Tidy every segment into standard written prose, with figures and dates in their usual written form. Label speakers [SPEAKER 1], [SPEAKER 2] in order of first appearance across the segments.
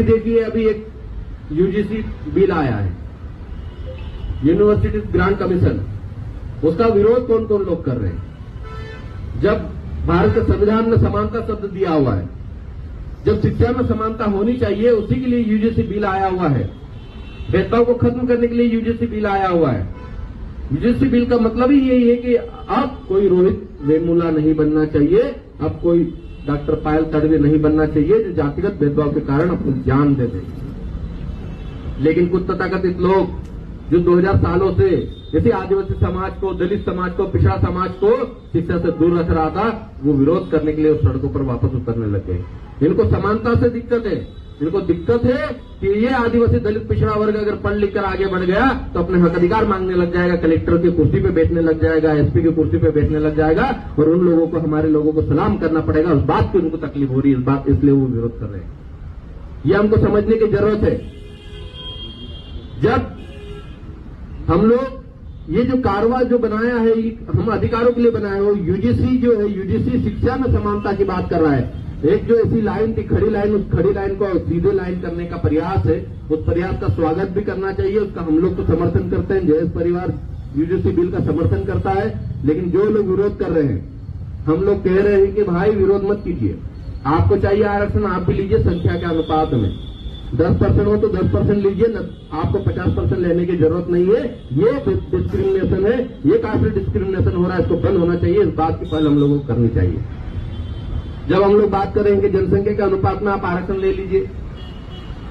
[SPEAKER 1] देखिए, अभी एक यूजीसी बिल आया है, यूनिवर्सिटी ग्रांट कमीशन, उसका विरोध कौन कौन लोग कर रहे हैं। जब भारत के संविधान में समानता शब्द दिया हुआ है, जब शिक्षा में समानता होनी चाहिए, उसी के लिए यूजीसी बिल आया हुआ है। भेदभाव को खत्म करने के लिए यूजीसी बिल आया हुआ है। यूजीसी बिल का मतलब ही यही है कि अब कोई रोहित वेमुला नहीं बनना चाहिए, अब कोई डॉक्टर पायल तड़वी नहीं बनना चाहिए जो जातिगत भेदभाव के कारण अपनी जान दे दे। लेकिन कुछ तथाकथित लोग जो 2000 सालों से जैसे आदिवासी समाज को, दलित समाज को, पिछड़ा समाज को शिक्षा से दूर रख रहा था, वो विरोध करने के लिए उस सड़कों पर वापस उतरने लगे। इनको समानता से दिक्कत है। इनको दिक्कत है कि ये आदिवासी दलित पिछड़ा वर्ग अगर पढ़ लिख कर आगे बढ़ गया तो अपने हक अधिकार मांगने लग जाएगा, कलेक्टर की कुर्सी पे बैठने लग जाएगा, एसपी की कुर्सी पे बैठने लग जाएगा, और उन लोगों को, हमारे लोगों को सलाम करना पड़ेगा। उस बात की उनको तकलीफ हो रही है, इस बात इसलिए वो विरोध कर रहे हैं। ये हमको समझने की जरूरत है। जब हम लोग ये जो कारवा जो बनाया है, हम अधिकारों के लिए बनाया है, यूजीसी जो है, यूजीसी शिक्षा में समानता की बात कर रहा है। एक जो ऐसी लाइन थी, खड़ी लाइन, उस खड़ी लाइन को सीधे लाइन करने का प्रयास है। उस प्रयास का स्वागत भी करना चाहिए, उसका हम लोग तो समर्थन करते हैं। जयेश परिवार यूजीसी बिल का समर्थन करता है। लेकिन जो लोग विरोध कर रहे हैं, हम लोग कह रहे हैं कि भाई विरोध मत कीजिए। आपको चाहिए आरक्षण, आप भी लीजिए संख्या के अनुपात में। 10% हो तो 10% लीजिए, आपको 50% लेने की जरूरत नहीं है। ये डिस्क्रिमिनेशन है, ये काफी डिस्क्रिमिनेशन हो रहा है, इसको बंद होना चाहिए। इस बात की पहल हम लोगों को करनी चाहिए। जब हम लोग बात करेंगे जनसंख्या के अनुपात में आप आरक्षण ले लीजिए,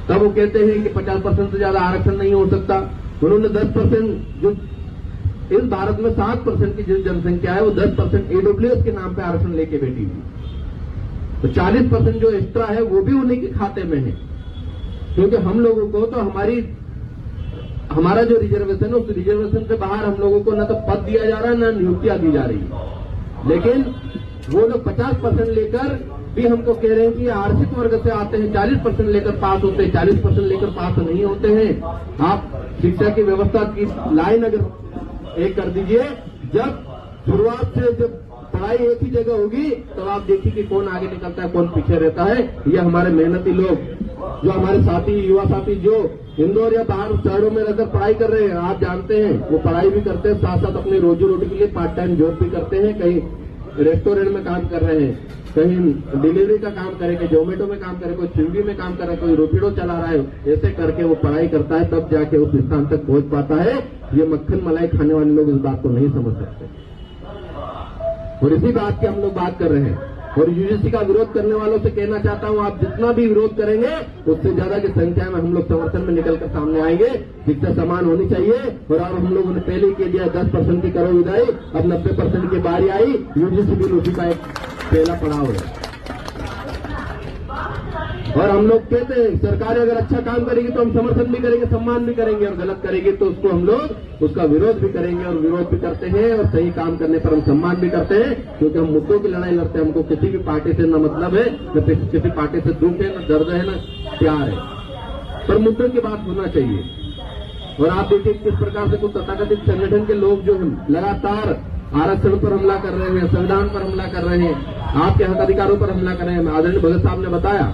[SPEAKER 1] तब वो कहते हैं कि 50% से ज्यादा आरक्षण नहीं हो सकता। उन्होंने 10%, जो इस भारत में 7% की जो जनसंख्या है, वो 10% ईडब्ल्यूएस के नाम पे आरक्षण लेके बैठी हुई। तो 40% जो एक्स्ट्रा है वो भी उन्हीं के खाते में है। क्योंकि हम लोगों को तो हमारा जो रिजर्वेशन है, उस रिजर्वेशन से बाहर हम लोगों को न तो पद दिया जा रहा है, न नियुक्तियां दी जा रही है। लेकिन वो लोग 50% लेकर भी हमको कह रहे हैं कि आर्थिक वर्ग से आते हैं, 40% लेकर पास होते हैं, 40% लेकर पास नहीं होते हैं। आप शिक्षा की व्यवस्था की लाइन अगर एक कर दीजिए, जब शुरुआत से जब पढ़ाई एक ही जगह होगी तो आप देखिए कि कौन आगे निकलता है, कौन पीछे रहता है। ये हमारे मेहनती लोग, जो हमारे साथी, युवा साथी, जो इंदौर या बाहर शहरों में रहकर पढ़ाई कर रहे हैं, आप जानते हैं, वो पढ़ाई भी करते हैं, साथ साथ अपनी रोजी रोटी के लिए पार्ट टाइम जॉब भी करते हैं। कहीं रेस्टोरेंट में काम कर रहे हैं, कहीं डिलीवरी का काम करेंगे, जोमेटो में काम करे, कोई स्विगी में काम कर रहा है, कोई रैपिडो चला रहा है। ऐसे करके वो पढ़ाई करता है, तब जाके उस स्थान तक पहुंच पाता है। ये मक्खन मलाई खाने वाले लोग इस बात को नहीं समझ सकते, और इसी बात की हम लोग बात कर रहे हैं। और यूजीसी का विरोध करने वालों से कहना चाहता हूं, आप जितना भी विरोध करेंगे उससे ज्यादा की संख्या में हम लोग समर्थन में निकलकर सामने आएंगे। शिक्षा समान होनी चाहिए। और अब हम लोगों ने पहले ही कह दिया 10% की करो विदाई, अब 90% की बारी आई। यूजीसी बिल उसी का एक पहला पड़ाव है। और हम लोग कहते हैं सरकार अगर अच्छा काम करेगी तो हम समर्थन भी करेंगे, सम्मान भी करेंगे, और गलत करेगी तो उसको हम लोग उसका विरोध भी करेंगे, और विरोध भी करते हैं। और सही काम करने पर हम सम्मान भी करते हैं, क्योंकि हम मुद्दों की लड़ाई लड़ते हैं। हमको किसी भी पार्टी से न मतलब है, न किसी पार्टी से दुख है, न दर्द है, न प्यार है, पर मुद्दों की बात होना चाहिए। और आप देखिए किस प्रकार से कुछ तथाकथित संगठन के लोग जो हैं लगातार आरक्षण पर हमला कर रहे हैं, संविधान पर हमला कर रहे हैं, आपके हक अधिकारों पर हमला कर रहे हैं। आदरणीय भगत साहब ने बताया